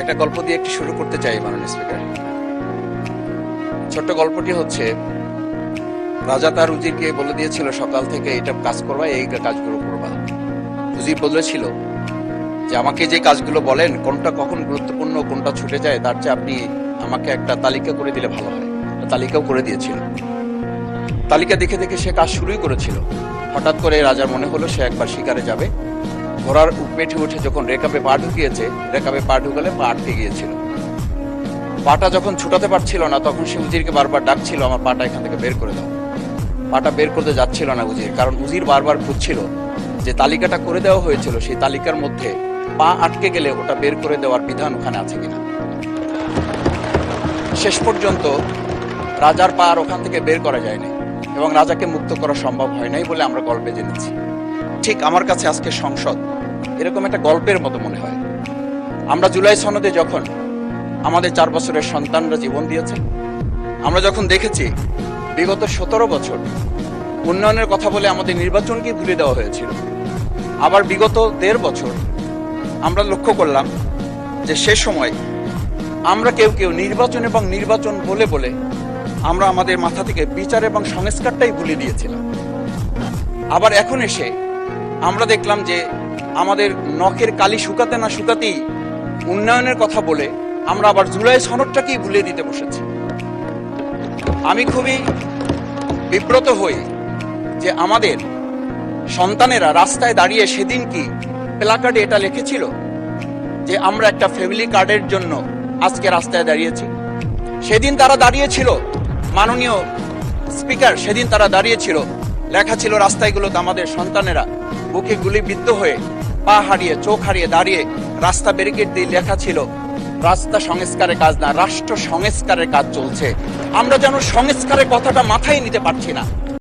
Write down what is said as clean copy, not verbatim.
একটা গল্প দিয়ে একটু শুরু করতে চাই মাননীয় স্পিকার। ছোট্ট গল্পটি হচ্ছে, রাজা তার উজিরকে বলে দিয়েছিল সকাল থেকে এটা কাজ করবা, এই কাজগুলো করবা। উজির বলেছিল যে আমাকে যে কাজগুলো বলেন কোনটা কখন গুরুত্বপূর্ণ কোনটা ছুটে যায় তার চেয়ে আপনি আমাকে একটা তালিকা করে দিলে ভালো হয়। তালিকাও করে দিয়েছিল। তালিকা দেখে দেখে সে কাজ শুরুই করেছিল। হঠাৎ করে রাজার মনে হলো সে একবার শিকারে যাবে। ঘোড়ার পেঠে উঠে যখন রেকাবে পা ঢুকিয়েছে, রেকাবে পা ঢুকালে পা আটকে গিয়েছিল। পাটা যখন ছুটাতে পারছিল না তখন সে উজিরকে বারবার ডাকছিল, আমার পাটা এখান থেকে বের করে দাও। পাটা বের করতে যাচ্ছিল না উজির, কারণ উজির বারবার খুঁজছিল যে তালিকাটা করে দেওয়া হয়েছিল সেই তালিকার মধ্যে পা আটকে গেলে ওটা বের করে দেওয়ার বিধান ওখানে আছে কিনা। শেষ পর্যন্ত রাজার পা আর ওখান থেকে বের করা যায়নি এবং রাজাকে মুক্ত করা সম্ভব হয় নাই বলে আমরা গল্পে জেনেছি। ঠিক আমার কাছে আজকে সংসদ এরকম একটা গল্পের মতো মনে হয়। আমরা জুলাই সনদে যখন আমাদের 4 বছরের সন্তানরা জীবন দিয়েছে, আমরা যখন দেখেছি বিগত 17 বছর উন্নয়নের কথা বলে আমাদের নির্বাচনকে ভুলে দেওয়া হয়েছিল, আবার বিগত 1.5 বছর আমরা লক্ষ্য করলাম যে সে সময় আমরা কেউ কেউ নির্বাচন এবং নির্বাচন বলে বলে আমরা আমাদের মাথা থেকে বিচার এবং সংস্কারটাই ভুলে দিয়েছিলাম। আবার এখন এসে আমরা দেখলাম যে আমাদের নখের কালি শুকাতে না শুকাতেই উন্নয়নের কথা বলে আমরা আবার জুলাই সনদটাকেই ভুলে দিতে বসেছি। আমি খুবই বিব্রত হই যে আমাদের সন্তানেরা রাস্তায় দাঁড়িয়ে সেদিন কি প্ল্যাকার্ডে এটা লিখেছিল যে আমরা একটা ফ্যামিলি কার্ডের জন্য আজকে রাস্তায় দাঁড়িয়েছি। সেদিন তারা দাঁড়িয়েছিল, মাননীয় স্পিকার, সেদিন তারা দাঁড়িয়েছিল, লেখা ছিল রাস্তাগুলোতে আমাদের সন্তানেরা বুকে গুলিবিদ্ধ হয়ে পা হারিয়ে চোখ হারিয়ে দাঁড়িয়ে রাস্তা ব্যারিকেড দিয়ে লেখা ছিল রাস্তা সংস্কারের কাজ না, রাষ্ট্র সংস্কারের কাজ চলছে। আমরা যেন সংস্কারের কথাটা মাথায় নিতে পারছি না।